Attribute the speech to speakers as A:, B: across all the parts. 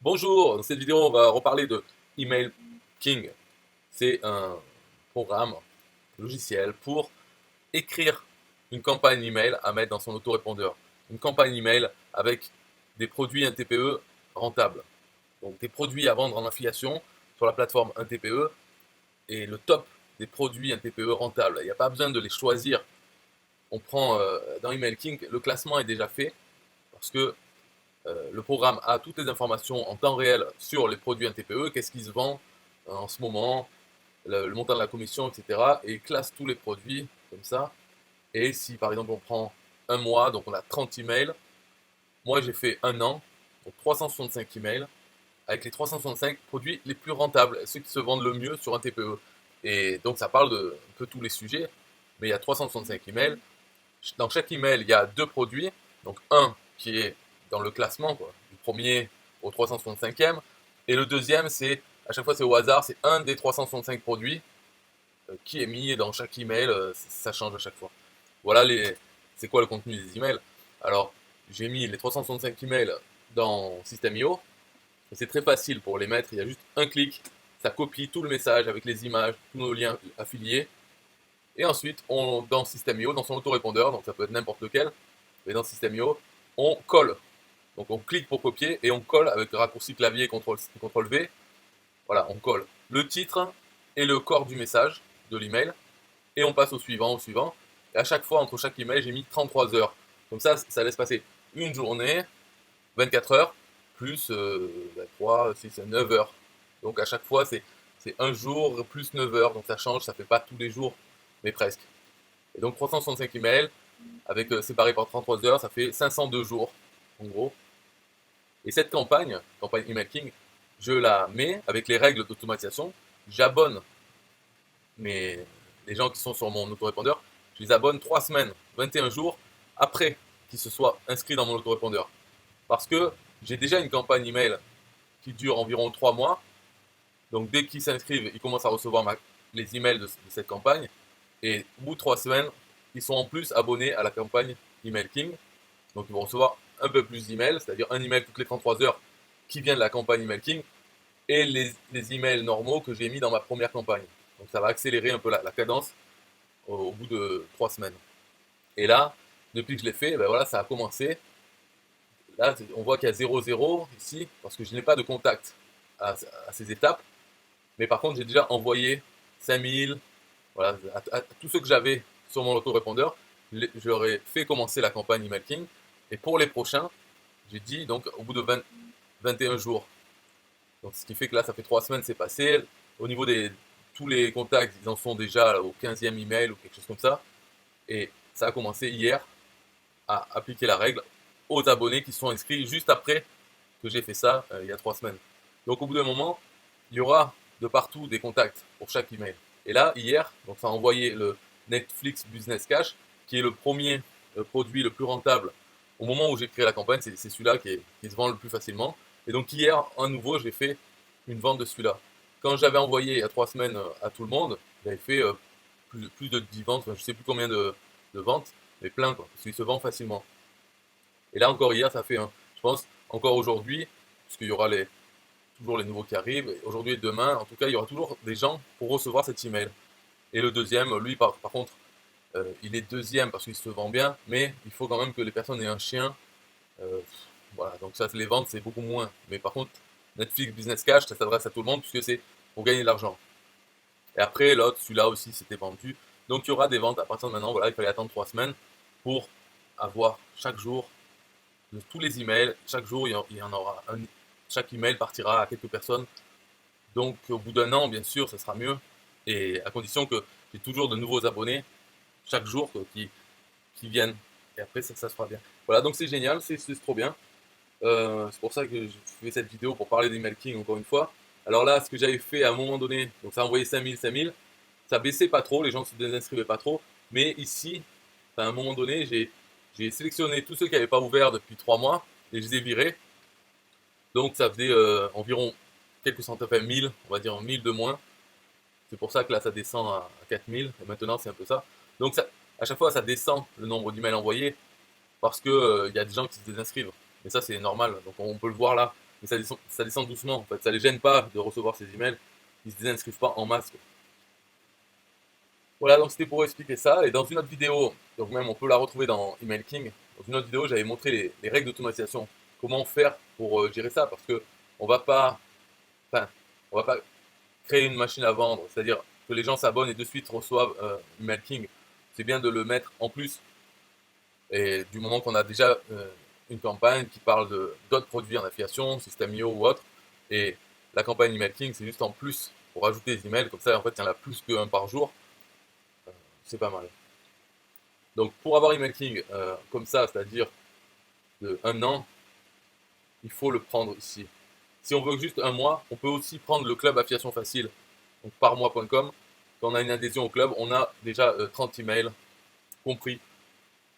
A: Bonjour, dans cette vidéo on va reparler de Email King. C'est un programme logiciel pour écrire une campagne email à mettre dans son autorépondeur. Une campagne email avec des produits 1TPE rentables. Donc des produits à vendre en affiliation sur la plateforme 1TPE et le top des produits 1TPE rentables. Il n'y a pas besoin de les choisir. On prend dans Email King, le classement est déjà fait parce que le programme a toutes les informations en temps réel sur les produits 1TPE, qu'est-ce qui se vend en ce moment, le montant de la commission, etc. Et il classe tous les produits comme ça. Et si par exemple on prend un mois, donc on a 30 emails, moi j'ai fait un an, donc 365 emails, avec les 365 produits les plus rentables, ceux qui se vendent le mieux sur un TPE. Et donc ça parle de un peu tous les sujets, mais il y a 365 emails. Dans chaque email, il y a deux produits. Donc un qui est dans le classement, quoi, du premier au 365e. Et le deuxième, c'est à chaque fois c'est au hasard, c'est un des 365 produits qui est mis dans chaque email. Ça change à chaque fois. Voilà c'est quoi le contenu des emails. Alors j'ai mis les 365 emails dans System.io. C'est très facile pour les mettre. Il y a juste un clic, ça copie tout le message avec les images, tous nos liens affiliés. Et ensuite, dans System.io, dans son autorépondeur, donc ça peut être n'importe lequel, mais dans System.io, on colle. Donc on clique pour copier et on colle avec le raccourci clavier CTRL V. Voilà, on colle le titre et le corps du message de l'email et on passe au suivant, au suivant. Et à chaque fois, entre chaque email, j'ai mis 33 heures. Comme ça laisse passer une journée, 24 heures, plus 3, 6, 9 heures. Donc à chaque fois, c'est un jour plus 9 heures. Donc ça change, ça fait pas tous les jours, mais presque. Et donc 365 emails, avec séparé par 33 heures, ça fait 502 jours, en gros. Et cette campagne Email King, je la mets avec les règles d'automatisation. J'abonne les gens qui sont sur mon autorépondeur, je les abonne 3 semaines, 21 jours après qu'ils se soient inscrits dans mon autorépondeur. Parce que j'ai déjà une campagne email qui dure environ 3 mois. Donc dès qu'ils s'inscrivent, ils commencent à recevoir les emails de cette campagne. Et au bout de 3 semaines, ils sont en plus abonnés à la campagne Email King. Donc ils vont recevoir un peu plus d'emails, c'est-à-dire un email toutes les 33 heures qui vient de la campagne Email King et les emails normaux que j'ai mis dans ma première campagne. Donc ça va accélérer un peu la cadence au bout de 3 semaines. Et là, depuis que je l'ai fait, ben voilà, ça a commencé. Là, on voit qu'il y a 0,0 ici, parce que je n'ai pas de contact à ces étapes. Mais par contre, j'ai déjà envoyé 5000, voilà, à tous ceux que j'avais sur mon autorépondeur, je leur ai fait commencer la campagne Email King. Et pour les prochains, j'ai dit, donc au bout de 21 jours. Donc ce qui fait que là, ça fait 3 semaines, c'est passé. Au niveau des tous les contacts, ils en sont déjà au 15e email ou quelque chose comme ça. Et ça a commencé hier à appliquer la règle aux abonnés qui sont inscrits juste après que j'ai fait ça il y a 3 semaines. Donc au bout d'un moment, il y aura de partout des contacts pour chaque email. Et là, hier, donc ça a envoyé le Netflix Business Cash, qui est le premier produit le plus rentable au moment où j'ai créé la campagne. C'est celui-là qui se vend le plus facilement. Et donc hier, à nouveau, j'ai fait une vente de celui-là. Quand j'avais envoyé il y a 3 semaines à tout le monde, j'avais fait plus de 10 ventes, enfin, je ne sais plus combien de ventes, mais plein, quoi, parce qu'il se vend facilement. Et là encore hier, ça fait un, je pense, encore aujourd'hui, puisqu'il y aura toujours les nouveaux qui arrivent, aujourd'hui et demain, en tout cas, il y aura toujours des gens pour recevoir cet email. Et le deuxième, lui, par contre, il est deuxième parce qu'il se vend bien, mais il faut quand même que les personnes aient un chien. Euh, voilà, donc ça, les ventes, c'est beaucoup moins. Mais par contre, Netflix Business Cash, ça s'adresse à tout le monde puisque c'est pour gagner de l'argent. Et après, l'autre, celui-là aussi, c'était vendu. Donc il y aura des ventes à partir de maintenant. Voilà, il fallait attendre 3 semaines pour avoir chaque jour de tous les emails. Chaque jour, il y en aura un. Chaque email partira à quelques personnes. Donc au bout d'un an, bien sûr, ça sera mieux. Et à condition que j'ai toujours de nouveaux abonnés chaque jour qui viennent. Et après, ça se fera bien. Voilà, donc c'est génial, c'est trop bien. C'est pour ça que je fais cette vidéo pour parler d'Email King encore une fois. Alors là, ce que j'avais fait à un moment donné, donc ça a envoyé 5000, 5000, ça baissait pas trop, les gens se désinscrivaient pas trop. Mais ici, à un moment donné, j'ai sélectionné tous ceux qui n'avaient pas ouvert depuis 3 mois et je les ai virés. Donc ça faisait environ quelques centaines, enfin 1000, on va dire 1000 de moins. C'est pour ça que là ça descend à 4000 et maintenant c'est un peu ça. Donc ça, à chaque fois ça descend le nombre d'emails envoyés parce que y a des gens qui se désinscrivent. Mais ça c'est normal, donc on peut le voir là. mais ça descend doucement. En fait, ça les gêne pas de recevoir ces emails. Ils se désinscrivent pas en masse. Voilà, donc c'était pour expliquer ça. Et dans une autre vidéo, donc même on peut la retrouver dans Email King. Dans une autre vidéo, j'avais montré les règles d'automatisation. Comment faire pour gérer ça, parce que on va pas, enfin, on va pas créer une machine à vendre, c'est-à-dire que les gens s'abonnent et de suite reçoivent Email King. C'est bien de le mettre en plus. Et du moment qu'on a déjà une campagne qui parle d'autres produits en affiliation, System.io ou autre, et la campagne Email King, c'est juste en plus pour ajouter des emails, comme ça en fait il y en a plus qu'un par jour, c'est pas mal. Donc pour avoir Email King comme ça, c'est-à-dire de 1 an, il faut le prendre ici. Si on veut juste 1 mois, on peut aussi prendre le club affiliation facile, donc parmois.com. Quand on a une adhésion au club, on a déjà 30 emails compris.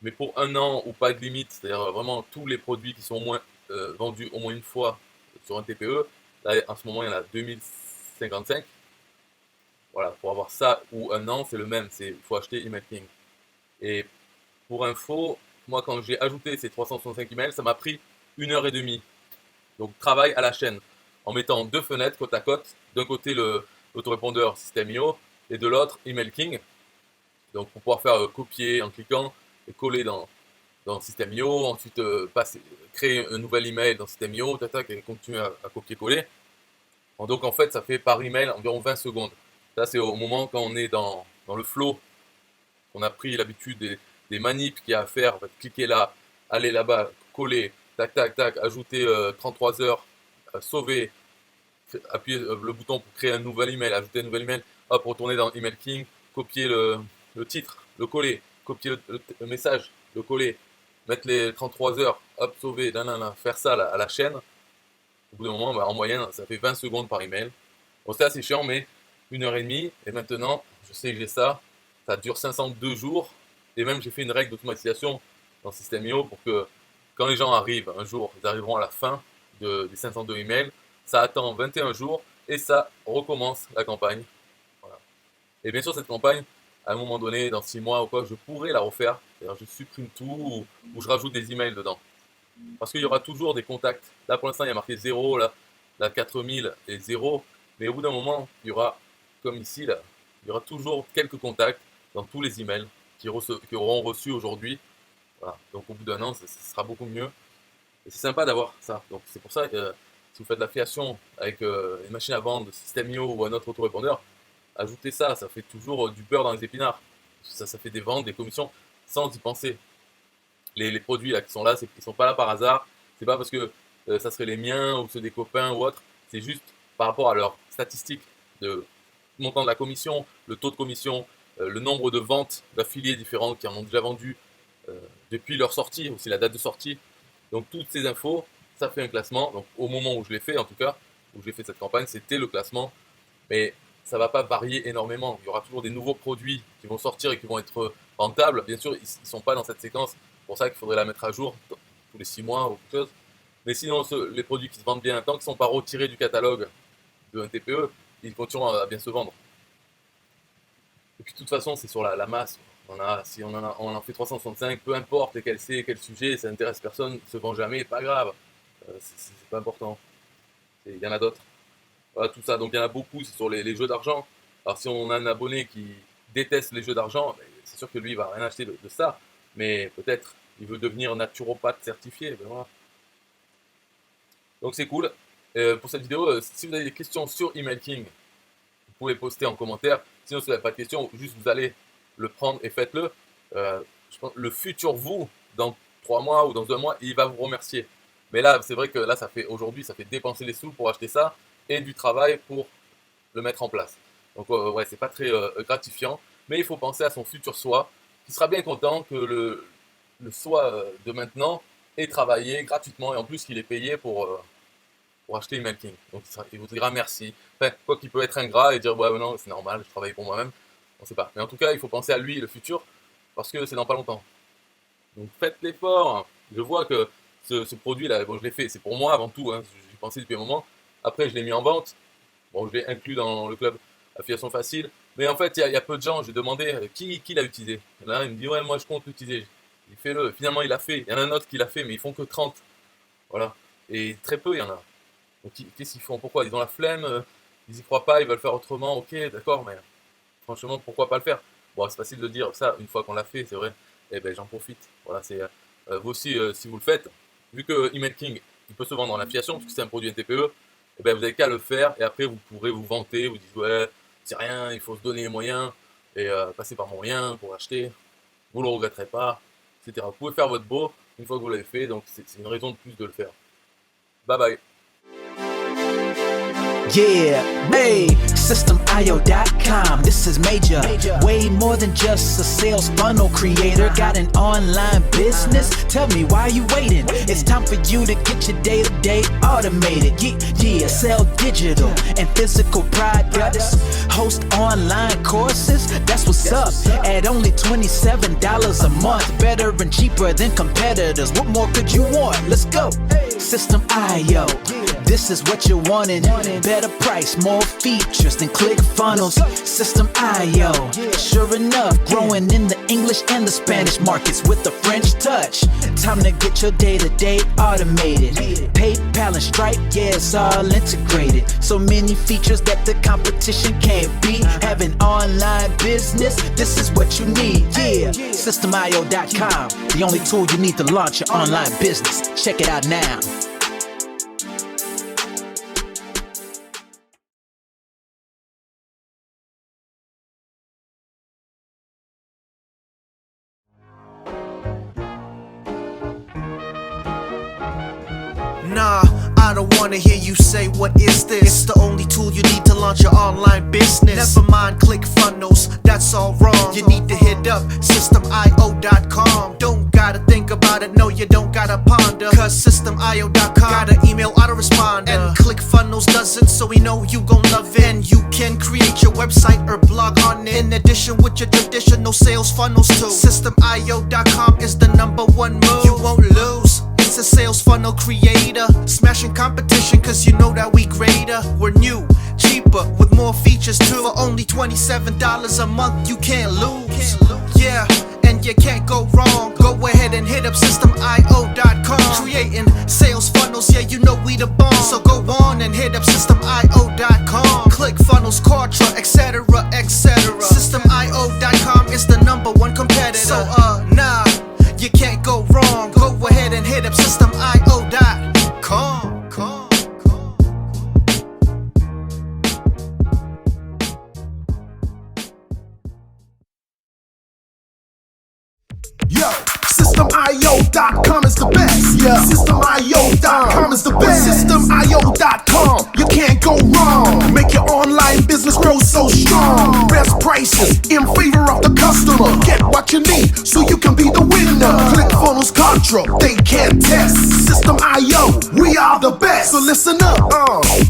A: Mais pour 1 an ou pas de limite, c'est-à-dire vraiment tous les produits qui sont au moins vendus au moins une fois sur un TPE, là en ce moment il y en a 2055. Voilà, pour avoir ça ou 1 an, c'est le même, il faut acheter Email King. Et pour info, moi quand j'ai ajouté ces 365 emails, ça m'a pris 1 heure et demie. Donc travail à la chaîne, en mettant 2 fenêtres côte à côte, d'un côté l'autorépondeur System.io et de l'autre Email King. Donc pour pouvoir faire copier en cliquant et coller dans System.io, ensuite créer un nouvel email dans System.io, et continuer à copier-coller. Donc en fait, ça fait par email environ 20 secondes. Ça, c'est au moment quand on est dans le flow, qu'on a pris l'habitude des manips qu'il y a à faire. En fait, cliquer là, aller là-bas, coller, tac, tac, tac, ajouter 33 heures, sauver, appuyer le bouton pour créer un nouvel email, ajouter un nouvel email, hop, retourner dans Email King, copier le titre, le coller, copier le message, le coller, mettre les 33 heures, hop, sauver, faire ça à la chaîne. Au bout d'un moment, en moyenne, ça fait 20 secondes par email. Bon, c'est assez chiant, mais 1 heure et demie. Et maintenant, je sais que j'ai ça. Ça dure 502 jours. Et même, j'ai fait une règle d'automatisation dans System.io pour que quand les gens arrivent un jour, ils arriveront à la fin des 502 emails. Ça attend 21 jours et ça recommence la campagne. Voilà. Et bien sûr, cette campagne, à un moment donné, dans 6 mois ou quoi, je pourrais la refaire. C'est-à-dire, je supprime tout ou je rajoute des emails dedans. Parce qu'il y aura toujours des contacts. Là, pour l'instant, il y a marqué 0, là 4000 et 0. Mais au bout d'un moment, il y aura, comme ici, là, il y aura toujours quelques contacts dans tous les emails qui auront reçu aujourd'hui. Voilà. Donc au bout d'1 an, ça sera beaucoup mieux. Et c'est sympa d'avoir ça. Donc c'est pour ça que si vous faites de l'affiliation avec une machine à vendre, System.io ou un autre autorépondeur, ajoutez ça. Ça fait toujours du beurre dans les épinards. Ça fait des ventes, des commissions, sans y penser. Les produits là, qui sont là, ils sont pas là par hasard. C'est pas parce que ça serait les miens ou ceux des copains ou autres. C'est juste par rapport à leurs statistiques de montant de la commission, le taux de commission, le nombre de ventes d'affiliés différents qui en ont déjà vendu depuis leur sortie, aussi la date de sortie. Donc toutes ces infos, ça fait un classement. Donc au moment où je l'ai fait, en tout cas, où j'ai fait cette campagne, c'était le classement. Mais ça ne va pas varier énormément. Il y aura toujours des nouveaux produits qui vont sortir et qui vont être rentables. Bien sûr, ils ne sont pas dans cette séquence. C'est pour ça qu'il faudrait la mettre à jour tous les 6 mois ou quelque chose. Mais sinon, les produits qui se vendent bien, tant qu'ils ne sont pas retirés du catalogue d'un TPE, ils continueront à bien se vendre. Et puis de toute façon, c'est sur la masse. Si on en fait 365, peu importe quel c'est, quel sujet, ça n'intéresse personne, il se vend jamais, pas grave. C'est pas important. Il y en a d'autres. Voilà, tout ça. Donc il y en a beaucoup, c'est sur les jeux d'argent. Alors si on a un abonné qui déteste les jeux d'argent, c'est sûr que lui, il va rien acheter de ça. Mais peut-être, il veut devenir naturopathe certifié. Ben voilà. Donc c'est cool. Pour cette vidéo, si vous avez des questions sur Email King, vous pouvez poster en commentaire. Sinon, si vous n'avez pas de questions, juste vous allez le prendre et faites-le. Je pense le futur vous, dans 3 mois ou dans 1 mois, il va vous remercier. Mais là, c'est vrai que là, aujourd'hui, ça fait dépenser les sous pour acheter ça et du travail pour le mettre en place. Donc ouais, c'est pas très gratifiant, mais il faut penser à son futur soi, qui sera bien content que le soi de maintenant ait travaillé gratuitement et en plus qu'il est payé pour acheter Email King. Donc il vous dira merci. Enfin, quoi qu'il peut être ingrat et dire ouais non, c'est normal, je travaille pour moi-même. On sait pas. Mais en tout cas, il faut penser à lui, le futur, parce que c'est dans pas longtemps. Donc faites l'effort. Je vois que ce produit-là, bon, je l'ai fait, c'est pour moi avant tout, hein, j'y pensais depuis un moment. Après, je l'ai mis en vente. Bon, je l'ai inclus dans le club affiliation facile. Mais en fait, il y a peu de gens. J'ai demandé qui l'a utilisé. Là, il me dit ouais, moi je compte l'utiliser. Il fait le. Finalement, il l'a fait. Il y en a un autre qui l'a fait, mais ils font que 30. Voilà. Et très peu, il y en a. Donc qu'est-ce qu'ils font? Pourquoi? Ils ont la flemme, ils y croient pas, ils veulent faire autrement, ok, d'accord, mais franchement, pourquoi pas le faire? Bon, c'est facile de dire ça, une fois qu'on l'a fait, c'est vrai, eh ben j'en profite. Voilà, c'est vous aussi, si vous le faites, vu que EmailKing, il peut se vendre en affiliation, parce que c'est un produit NTPE, eh ben vous n'avez qu'à le faire, et après vous pourrez vous vanter, vous dites, ouais, c'est rien, il faut se donner les moyens, et passer par mon lien pour acheter, vous ne le regretterez pas, etc. Vous pouvez faire votre beau, une fois que vous l'avez fait, donc c'est une raison de plus de le faire. Bye bye.
B: Yeah, hey, SystemIO.com, this is major. Way more than just a sales funnel creator. Got an online business? Tell me, why are you waiting? It's time for you to get your day-to-day automated. Yeah, sell digital and physical products. Host online courses, that's what's up. At only $27 a month. Better and cheaper than competitors. What more could you want? Let's go. System.io, this is what you're wanting. Better price, more features than ClickFunnels. System.io, sure enough, growing in the English and the Spanish markets with the French touch. Time to get your day-to-day automated. PayPal and Stripe, yeah, it's all integrated. So many features that the competition can't beat. Have an online business, this is what you need. Yeah, SystemIO.com, the only tool you need to launch your online business. Check it out now.
C: Nah, I don't wanna hear you say what is this. It's the only tool you need to launch your online business. Never mind ClickFunnels, that's all wrong. You need to hit up SystemIO.com. Don't gotta think about it, no you don't gotta ponder. Cause SystemIO.com got an email autoresponder. And ClickFunnels doesn't, so we know you gon' love it. And you can create your website or blog on it. In addition with your traditional sales funnels too. SystemIO.com is the #1 move. You won't lose. It's a sales funnel creator, smashing competition cause you know that we greater. We're new, cheaper, with more features too. For only $27 a month, you can't lose. Yeah, and you can't go wrong. Go ahead and hit up SystemIO.com. Creating sales funnels, yeah, you know we the bomb. So go on and hit up SystemIO.com. ClickFunnels, Quatra, etc, etc. SystemIO.com is the #1 competitor. So nah, you can't go wrong. Go ahead and hit up SystemIO.com.
D: Yo, SystemIO.com is the best. Yeah, SystemIO.com is the best. SystemIO.com, you can't go wrong. Make your online business grow so strong. Best prices in favor of the customer. Get what you need so you can be the winner. ClickFunnels, Contra, they can't test. System.io, we are the best. So listen up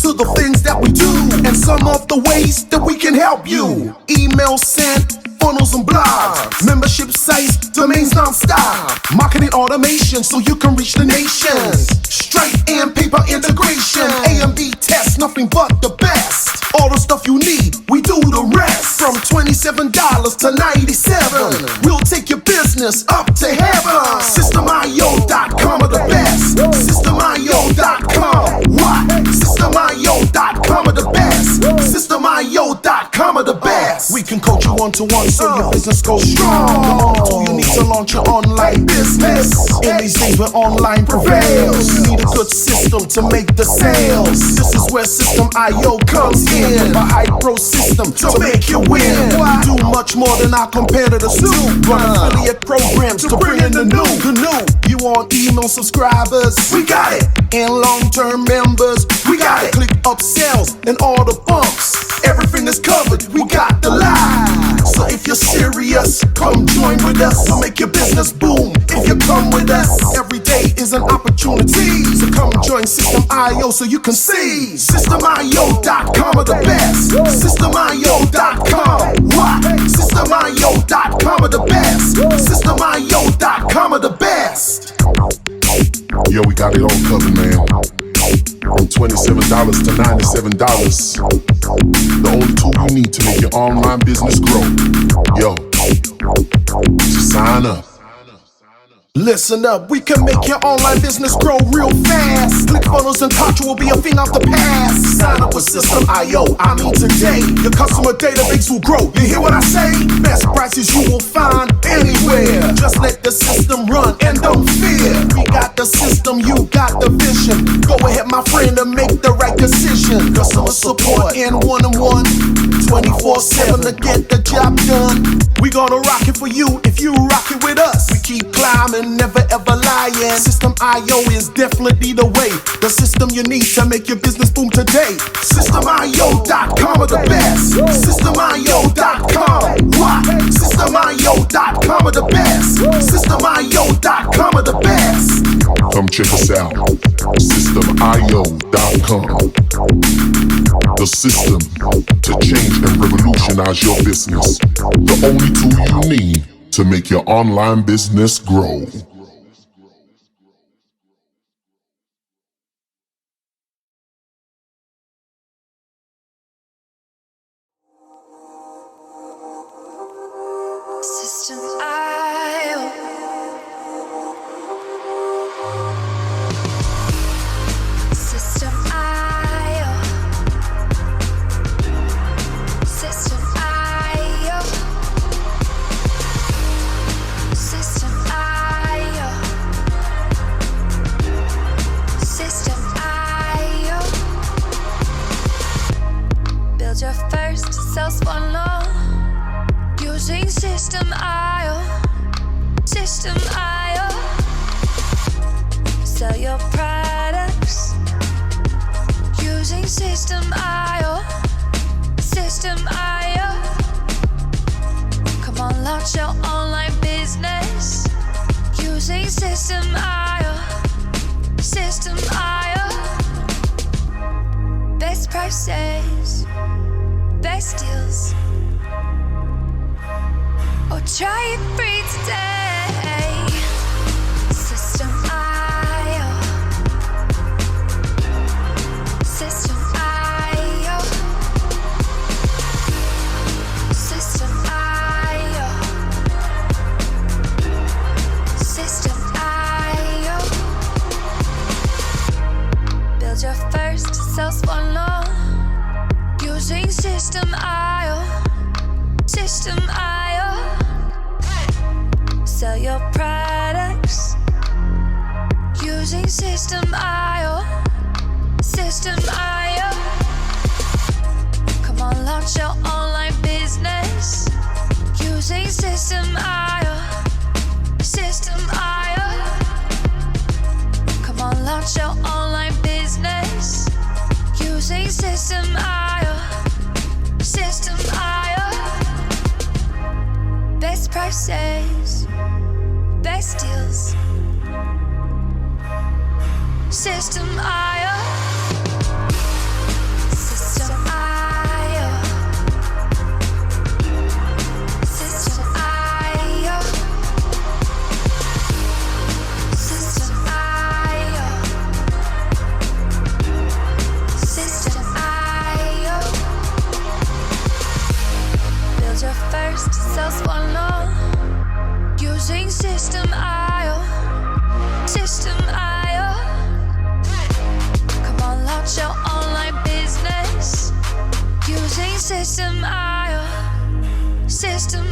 D: to the things that we do and some of the ways that we can help you. Email sent, funnels and blogs, membership sites, domains non-stop, marketing automation so you can reach the nations. Stripe and paper integration, A and B tests, nothing but the best. All the stuff you need, we do the rest. From $27 to $97, we'll take your business up to heaven. SystemIO.com are the best. SystemIO.com, what? SystemIO.com are the best. SystemIO.com are the best. We can coach you one-to-one so your business goes strong. The only tool you need to launch your online business. In these days where online prevails, you need a good system to make the sales. This is where System.io comes in. A high-pro system to make you win. We do much more than our competitors do. Run affiliate programs to bring in the new. You want email subscribers? We got it. And long-term members? We got it. Click upsells and all the bumps. Everything is covered. We got the line. So if you're serious, come join with us to make your business boom. If you come with us, every day is an opportunity. So come join System.io so you can see. SystemIO.com are the best. SystemIO.com, what? SystemIO.com are the best. SystemIO.com are the best.
E: Yo, we got it all covered, man. From $27 to $97. The only tool you need to make your online business grow. Yo, just sign up.
D: Listen up, we can make your online business grow real fast. ClickFunnels and Contra will be a thing of the past. Sign up with System.io, I mean today. Your customer database will grow, you hear what I say? Best prices you will find anywhere. Just let the system run and don't fear. We got the system, you got the vision. Go ahead my friend and make the right decision. Customer support in one-on-one, 24/7 to get the job done. We gonna rock it for you if you rock it with us. We keep climbing, never ever lying. System.io is definitely the way. The system you need to make your business boom today. System.io.com are the best. System.io.com. What? System.io.com are the best. System.io.com are the best.
E: Come check us out. System.io.com. The system to change and revolutionize your business. The only tool you need to make your online business grow.
F: System.io. System.io. System.io. System.io. System.io. Build your first sales funnel using System.io. System.io. Sell your products using System.io. System.io. Come on, launch your online business using System.io. System.io. Best prices, best deals. Or try it free today. System.io. System.io. System.io. System.io. Build your first sales funnel using System.io. System.io. Sell your products using System.io. System.io. Come on, launch your online business using System.io. System.io. Come on, launch your online business using System.io. System.io. Best prices, best deals. System.io. System.io. System.io. System.io. System.io. Build your first sales funnel using System.io. System.io. Come on, launch your online business using System.io. System.io.